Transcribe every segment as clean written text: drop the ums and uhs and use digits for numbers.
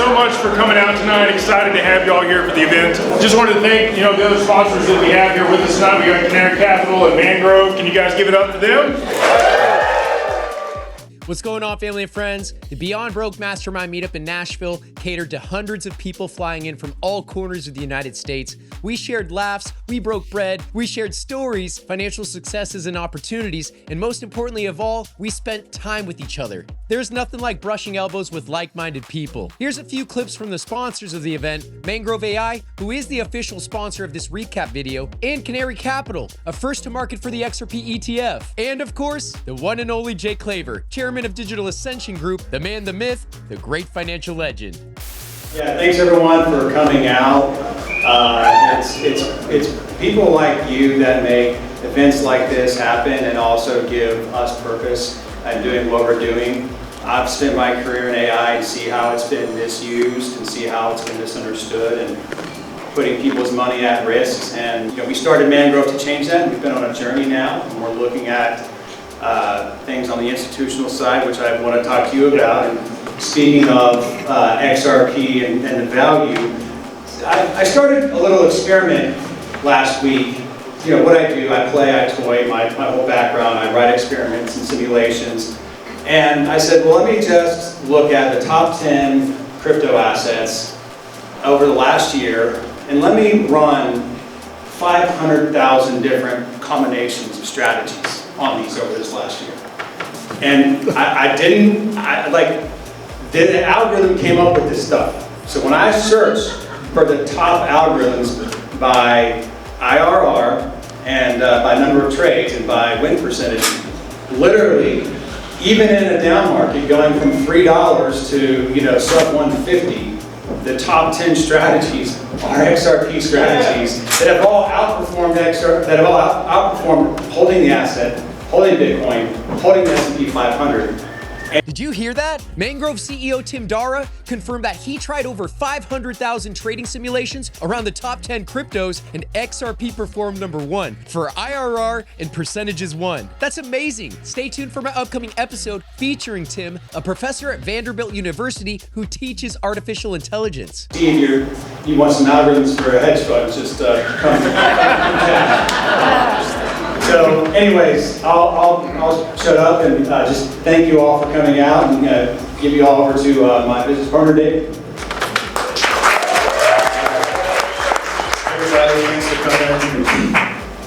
so much for coming out tonight. Excited to have you all here for the event. Just wanted to thank, the other sponsors that we have here with us tonight. We got Canary Capital and Mangrove. Can you guys give it up for them? What's going on, family and friends? The Beyond Broke Mastermind meetup in Nashville catered to hundreds of people flying in from all corners of the United States. We shared laughs, we broke bread, we shared stories, financial successes and opportunities, and most importantly of all, we spent time with each other. There's nothing like brushing elbows with like-minded people. Here's a few clips from the sponsors of the event: Mangrove AI, who is the official sponsor of this recap video, and Canary Capital, a first to market for the XRP ETF. And of course, the one and only Jay Claver, chairman of Digital Ascension Group, the man, the myth, the great financial legend. Yeah, thanks everyone for coming out. It's people like you that make events like this happen and also give us purpose in doing what we're doing. I've spent my career in AI and see how it's been misused and see how it's been misunderstood and putting people's money at risk. And we started Mangrove to change that. We've been on a journey now, and we're looking at things on the institutional side, which I want to talk to you about. And speaking of XRP and the value, I started a little experiment last week. What I do, I play, I toy, my whole background, I write experiments and simulations. And I said, well, let me just look at the top 10 crypto assets over the last year, and let me run 500,000 different combinations of strategies on these over this last year. And the algorithm came up with this stuff. So when I searched for the top algorithms by IRR and by number of trades and by win percentage, literally, even in a down market, going from $3 to sub 150, the top 10 strategies are XRP strategies that have all outperformed holding the asset, holding Bitcoin, holding the S&P 500. Did you hear that? Mangrove CEO Tim Dara confirmed that he tried over 500,000 trading simulations around the top 10 cryptos, and XRP performed #1 for IRR and percentages won. That's amazing. Stay tuned for my upcoming episode featuring Tim, a professor at Vanderbilt University who teaches artificial intelligence. Steve, you want some algorithms for a hedge fund, just come. So anyways, I'll shut up and just thank you all for coming out and give you all over to my business partner, Dave. Everybody, thanks for coming.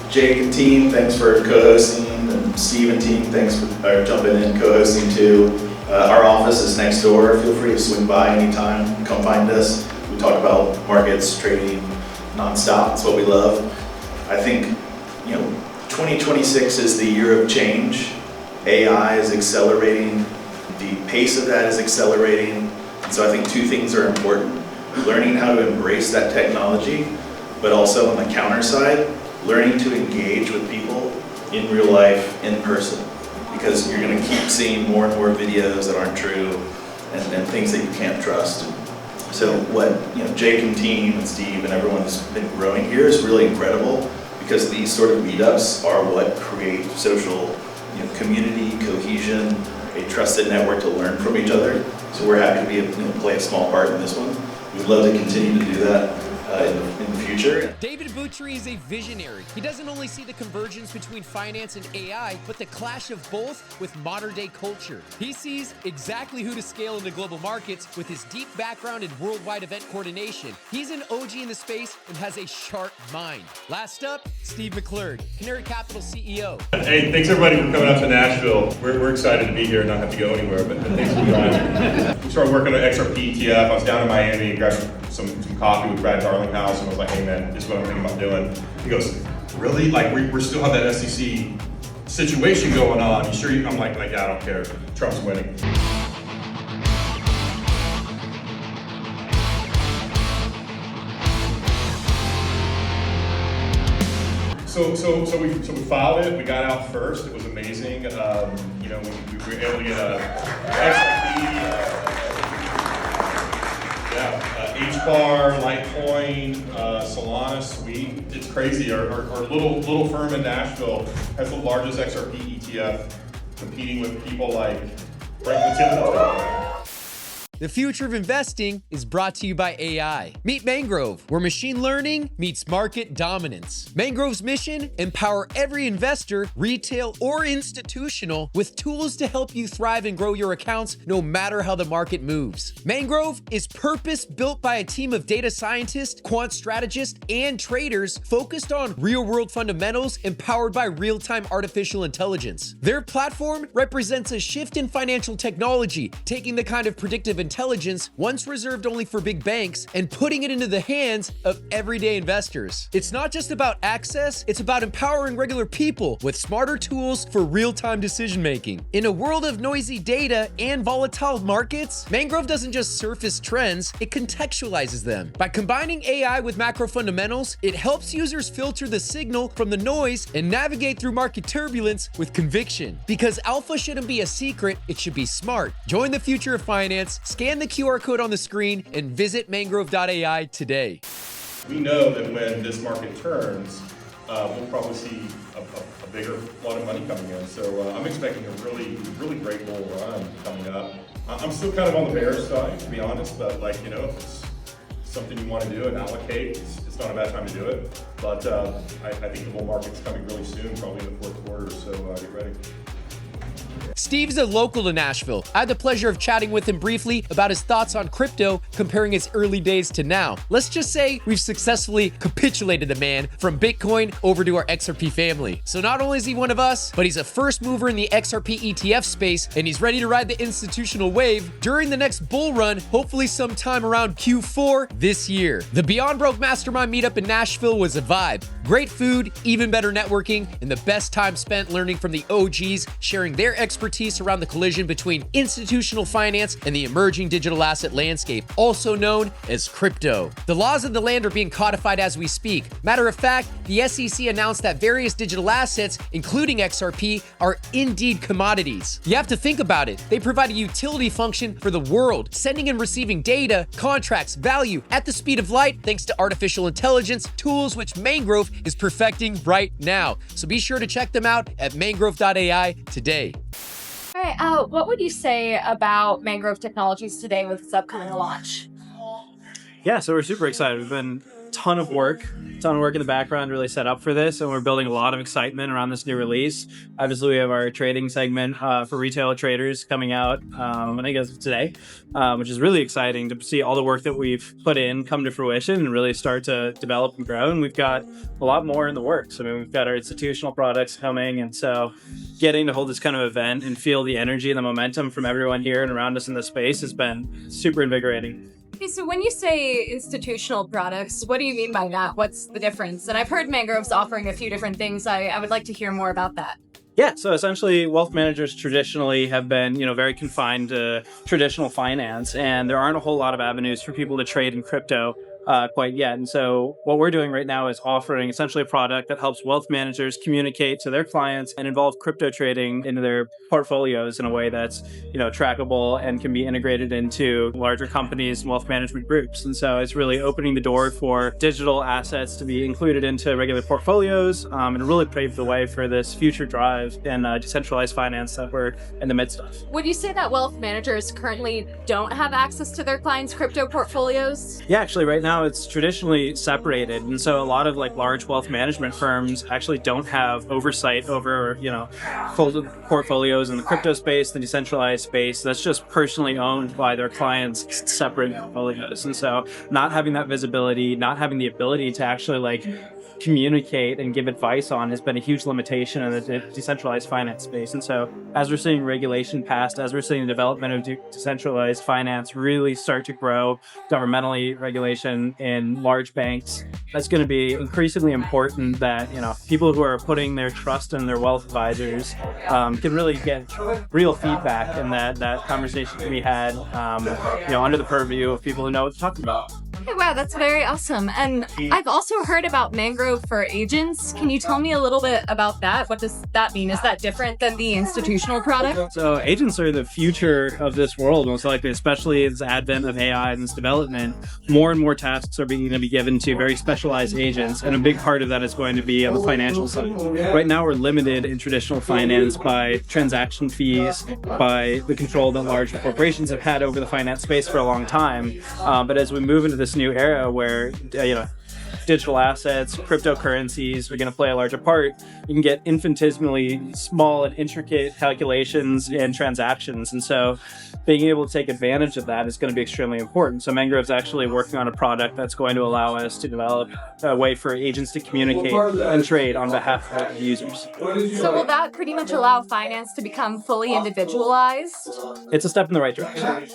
Jake and team, thanks for co-hosting. And Steve and team, thanks for jumping in, co-hosting too. Our office is next door. Feel free to swing by anytime. Come find us. We talk about markets, trading, nonstop. It's what we love. I think, 2026 is the year of change. AI is accelerating. The pace of that is accelerating. And so I think two things are important. Learning how to embrace that technology, but also on the counter side, learning to engage with people in real life, in person. Because you're going to keep seeing more and more videos that aren't true and things that you can't trust. So what Jake and team and Steve and everyone has been growing here is really incredible, because these sort of meetups are what create social community, cohesion, a trusted network to learn from each other. So we're happy to play a small part in this one. We'd love to continue to do that in the future. David Butchery is a visionary. He doesn't only see the convergence between finance and AI, but the clash of both with modern-day culture. He sees exactly who to scale into global markets with his deep background in worldwide event coordination. He's an OG in the space and has a sharp mind. Last up, Steve McClurg, Canary Capital CEO. Hey, thanks everybody for coming out to Nashville. We're excited to be here and not have to go anywhere, but thanks for joining. We started working on XRP ETF. I was down in Miami and grabbed some coffee with Brad Darlinghouse, and I was like, hey man, this is what I'm thinking about doing. He goes, really? Like, we still have that SEC situation going on. You sure? I'm like, yeah, I don't care. Trump's winning. So we filed it. We got out first. It was amazing. We were able to get a XRP. HBAR, Litecoin, Solana suite. It's crazy. Our little firm in Nashville has the largest XRP ETF, competing with people like Franklin Templeton. The future of investing is brought to you by AI. Meet Mangrove, where machine learning meets market dominance. Mangrove's mission: empower every investor, retail or institutional, with tools to help you thrive and grow your accounts no matter how the market moves. Mangrove is purpose-built by a team of data scientists, quant strategists, and traders focused on real-world fundamentals empowered by real-time artificial intelligence. Their platform represents a shift in financial technology, taking the kind of predictive intelligence once reserved only for big banks and putting it into the hands of everyday investors. It's not just about access, it's about empowering regular people with smarter tools for real-time decision-making. In a world of noisy data and volatile markets, Mangrove doesn't just surface trends, it contextualizes them. By combining AI with macro fundamentals, it helps users filter the signal from the noise and navigate through market turbulence with conviction. Because alpha shouldn't be a secret, it should be smart. Join the future of finance, scan the QR code on the screen, and visit mangrove.ai today. We know that when this market turns, we'll probably see a bigger lot of money coming in. So I'm expecting a really great bull run coming up. I'm still kind of on the bear side, to be honest, but if it's something you want to do and allocate, it's not a bad time to do it. But I think the bull market's coming really soon, probably in the fourth quarter, so get ready. Steve's a local to Nashville. I had the pleasure of chatting with him briefly about his thoughts on crypto, comparing its early days to now. Let's just say we've successfully capitulated the man from Bitcoin over to our XRP family. So not only is he one of us, but he's a first mover in the XRP ETF space, and he's ready to ride the institutional wave during the next bull run, hopefully sometime around Q4 this year. The Beyond Broke Mastermind meetup in Nashville was a vibe. Great food, even better networking, and the best time spent learning from the OGs, sharing their expertise around the collision between institutional finance and the emerging digital asset landscape, also known as crypto. The laws of the land are being codified as we speak. Matter of fact, the SEC announced that various digital assets, including XRP, are indeed commodities. You have to think about it. They provide a utility function for the world, sending and receiving data, contracts, value at the speed of light thanks to artificial intelligence, tools which Mangrove is perfecting right now. So be sure to check them out at mangrove.ai today. All right, what would you say about Mangrove Technologies today with its upcoming launch? Yeah, so we're super excited. We've been ton of work in the background to really set up for this, and we're building a lot of excitement around this new release. Obviously, we have our trading segment for retail traders coming out, I think it's today, which is really exciting to see all the work that we've put in come to fruition and really start to develop and grow. And we've got a lot more in the works. I mean, we've got our institutional products coming, and so getting to hold this kind of event and feel the energy and the momentum from everyone here and around us in the space has been super invigorating. Okay, so when you say institutional products, what do you mean by that? What's the difference? And I've heard Mangrove's offering a few different things. I would like to hear more about that. Yeah, so essentially wealth managers traditionally have been, very confined to traditional finance, and there aren't a whole lot of avenues for people to trade in crypto quite yet. And so what we're doing right now is offering essentially a product that helps wealth managers communicate to their clients and involve crypto trading into their portfolios in a way that's, trackable and can be integrated into larger companies and wealth management groups. And so it's really opening the door for digital assets to be included into regular portfolios and really pave the way for this future drive in decentralized finance that we're in the midst of. Would you say that wealth managers currently don't have access to their clients' crypto portfolios? Yeah, actually right now it's traditionally separated, and so a lot of large wealth management firms actually don't have oversight over full portfolios in the crypto space, the decentralized space. That's just personally owned by their clients' separate portfolios. And so not having that visibility, not having the ability to actually communicate and give advice on has been a huge limitation in the decentralized finance space. And so as we're seeing regulation passed, as we're seeing the development of decentralized finance really start to grow, governmentally regulation in large banks, that's going to be increasingly important that people who are putting their trust in their wealth advisors can really get real feedback, and that conversation can be had under the purview of people who know what to talk about. Okay, wow, that's very awesome. And I've also heard about Mangrove for agents. Can you tell me a little bit about that? What does that mean? Is that different than the institutional product? So agents are the future of this world, most likely, especially as advent of AI and its development. More and more tasks are going to be given to very specialized agents, and a big part of that is going to be on the financial side. Right now, we're limited in traditional finance by transaction fees, by the control that large corporations have had over the finance space for a long time. But as we move into this new era where, digital assets, cryptocurrencies are going to play a larger part, you can get infinitesimally small and intricate calculations and transactions. And so being able to take advantage of that is going to be extremely important. So Mangrove's actually working on a product that's going to allow us to develop a way for agents to communicate and trade on behalf of users. So will that pretty much allow finance to become fully individualized? It's a step in the right direction.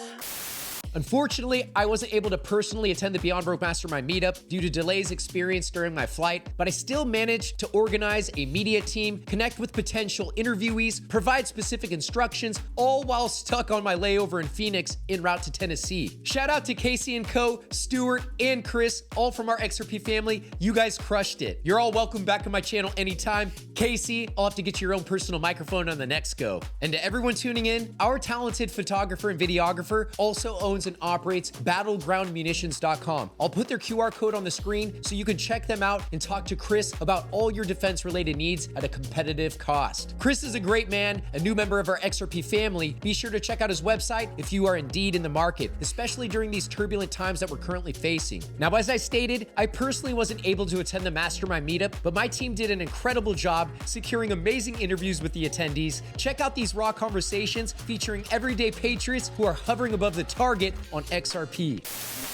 Unfortunately, I wasn't able to personally attend the Beyond Broke Mastermind meetup due to delays experienced during my flight, but I still managed to organize a media team, connect with potential interviewees, provide specific instructions, all while stuck on my layover in Phoenix en route to Tennessee. Shout out to Casey and Co, Stuart, and Chris, all from our XRP family. You guys crushed it. You're all welcome back on my channel anytime. Casey, I'll have to get your own personal microphone on the next go. And to everyone tuning in, our talented photographer and videographer also owns and operates battlegroundmunitions.com. I'll put their QR code on the screen so you can check them out and talk to Chris about all your defense related needs at a competitive cost. Chris is a great man, a new member of our XRP family. Be sure to check out his website if you are indeed in the market, especially during these turbulent times that we're currently facing. Now, as I stated, I personally wasn't able to attend the Mastermind meetup, but my team did an incredible job securing amazing interviews with the attendees. Check out these raw conversations featuring everyday patriots who are hovering above the target on XRP.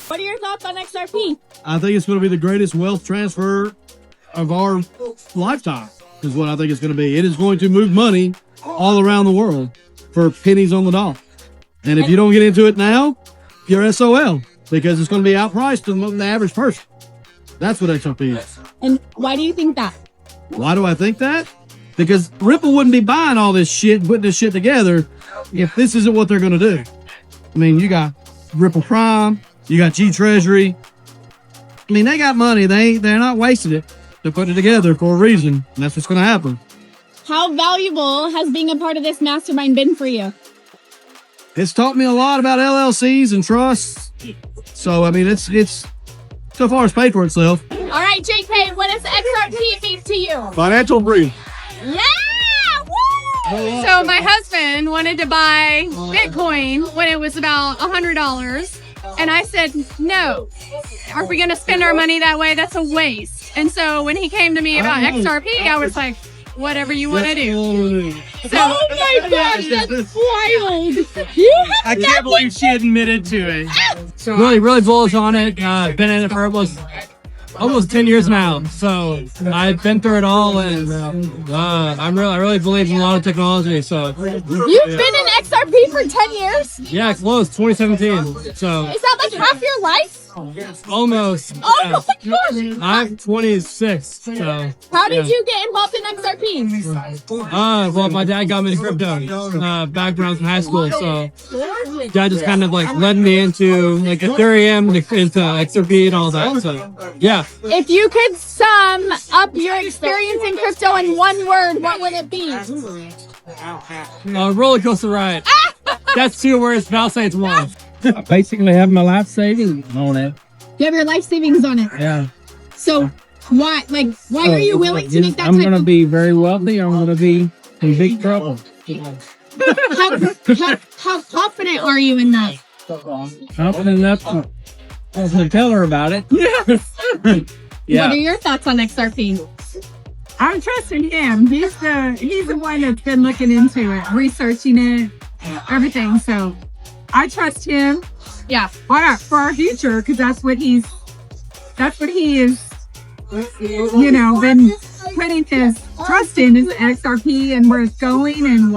What are your thoughts on XRP? I think it's going to be the greatest wealth transfer of our lifetime, is what I think it's going to be. It is going to move money all around the world for pennies on the dollar. And if you don't get into it now, you're SOL, because it's going to be outpriced than the average person. That's what XRP is. And why do you think that? Why do I think that? Because Ripple wouldn't be buying all this shit and putting this shit together if this isn't what they're going to do. I mean, you got Ripple Prime, you got G Treasury. I mean, they got money. They're not wasting it. They're putting it together for a reason, and that's what's going to happen. How valuable has being a part of this mastermind been for you? It's taught me a lot about LLCs and trusts. So, I mean, it's so far it's paid for itself. All right, JK, what does XRP mean to you? Financial freedom. Yeah! Woo! So my husband wanted to buy Bitcoin when it was about $100. And I said, no, are we going to spend our money that way? That's a waste. And so when he came to me about XRP, I was like, whatever you want to do. So, Oh my gosh, that's wild! You have I can't believe she admitted to it. So Really bullish on it. Been in it for almost 10 years now. So I've been through it all, and I really believe in a lot of technology. So You've been in XRP for 10 years? yeah, close 2017. So Is that like half your life? almost. Oh my gosh! I'm 26. So How did you get involved in XRP? well, my dad got me into crypto back when I was in high school. So dad just kind of like led me into like Ethereum, into XRP and all that. So yeah. If you could sum up your experience in crypto in one word, what would it be? Roller coaster ride. That's 2 words, but I'll say it's 1. I basically have my life savings on it. You have your life savings on it. Yeah. So why are you willing to make that I'm type going to of... be very wealthy. I'm going to be in big trouble. How confident are you in that? Confident enough to tell her about it. What are your thoughts on XRP? I'm trusting him. He's the one that's been looking into it, researching it, everything. So I trust him. Yeah. For our future, because that's what he is, been putting his trust in is XRP and where it's going and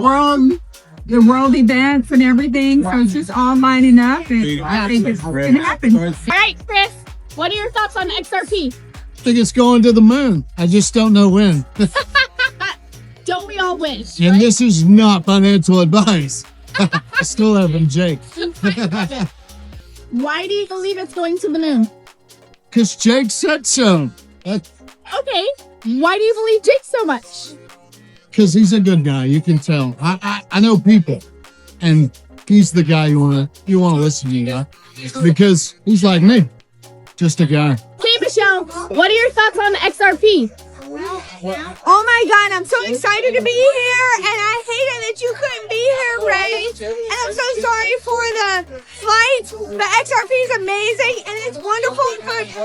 the world events and everything. So it's just all lining up, and I think it's going to happen. All right, Chris, what are your thoughts on XRP? I think it's going to the moon. I just don't know when. Don't we all wish? And this is not financial advice. I still haven't, Jake. Why do you believe it's going to the moon? Because Jake said so. Okay. Why do you believe Jake so much? Because he's a good guy. You can tell. I know people, and he's the guy you wanna listen to. You know? Because he's like me, just a guy. Hey, Michelle. What are your thoughts on XRP? Oh my God, I'm so excited to be here, and I hated that you couldn't be here, Ray. And I'm so sorry for the flight, but XRP is amazing, and it's wonderful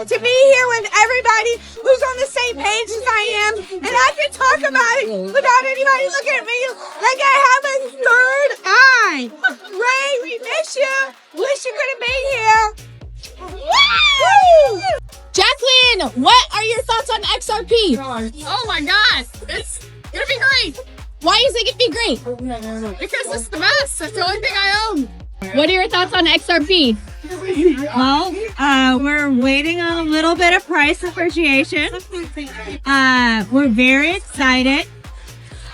to be here with everybody who's on the same page as I am, and I can talk about it without anybody looking at me like I have a third eye. Ray, we miss you. Wish you could have been here. Woo! Jacqueline, what are your thoughts on XRP? Oh my God, it's gonna be great Why is it gonna be great? because it's the best. It's the only thing I own. What are your thoughts on XRP? Well, we're waiting on a little bit of price appreciation. We're very excited,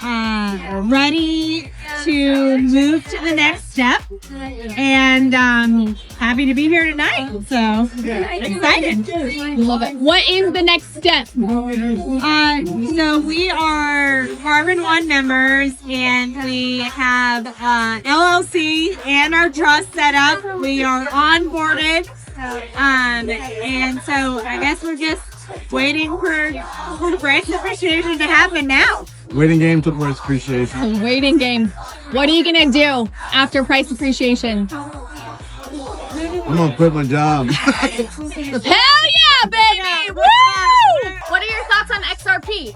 ready to move to the next step, and happy to be here tonight. So excited. Love it. What is the next step? So we are Carbon One members, and we have LLC and our trust set up. We are onboarded, and so I guess we're just waiting for price appreciation to happen now. Waiting game to price appreciation. Waiting game. What are you gonna do after price appreciation? I'm gonna quit my job. Hell yeah, baby! Woo! What are your thoughts on XRP?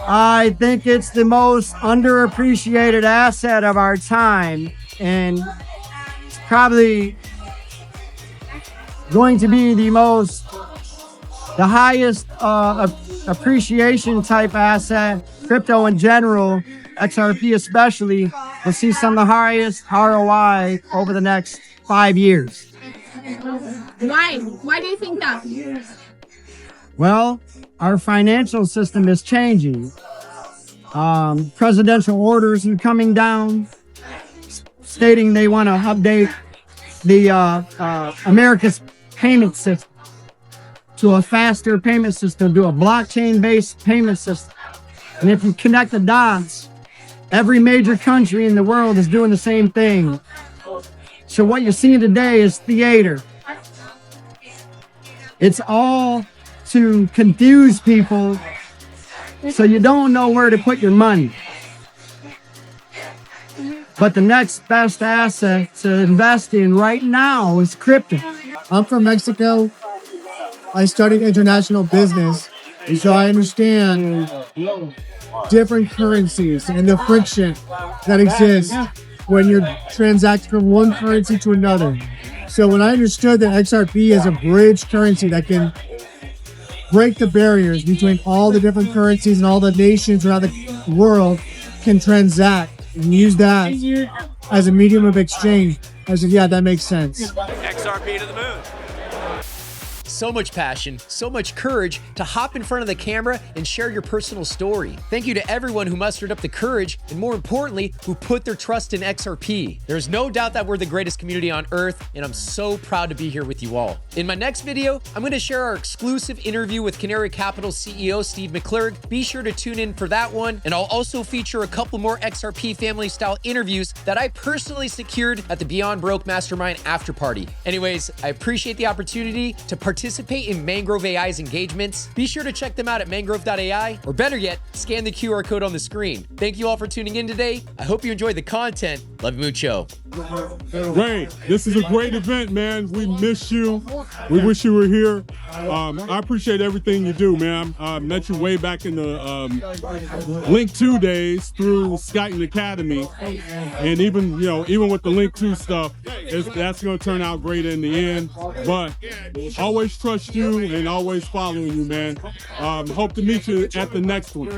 I think it's the most underappreciated asset of our time, and it's probably going to be the highest appreciation type asset. Crypto in general, XRP especially, will see some of the highest ROI over the next 5 years. Why? Why do you think that? Well, our financial system is changing. Presidential orders are coming down, stating they want to update the America's payment system to a faster payment system, to a blockchain-based payment system. And if you connect the dots, every major country in the world is doing the same thing. So what you're seeing today is theater. It's all to confuse people so you don't know where to put your money. But the next best asset to invest in right now is crypto. I'm from Mexico. I studied international business, and so I understand different currencies and the friction that exists when you're transacting from one currency to another. So when I understood that XRP is a bridge currency that can break the barriers between all the different currencies and all the nations around the world can transact and use that as a medium of exchange, I said, yeah, that makes sense. XRP to the moon. So much passion, so much courage to hop in front of the camera and share your personal story. Thank you to everyone who mustered up the courage and, more importantly, who put their trust in XRP. There's no doubt that we're the greatest community on earth, and I'm so proud to be here with you all. In my next video, I'm going to share our exclusive interview with Canary Capital CEO Steve McClurg. Be sure to tune in for that one, and I'll also feature a couple more XRP family-style interviews that I personally secured at the Beyond Broke Mastermind after party. Anyways, I appreciate the opportunity to participate in Mangrove AI's engagements. Be sure to check them out at mangrove.ai, or better yet, scan the QR code on the screen. Thank you all for tuning in today. I hope you enjoyed the content. Love you mucho. Ray, this is a great event, man. We miss you. We wish you were here. I appreciate everything you do, man. I met you way back in the Link 2 days through Skype Academy, and even with the Link 2 stuff, that's going to turn out great in the end. But always trust you and always following you, man. Hope to meet you at the next one.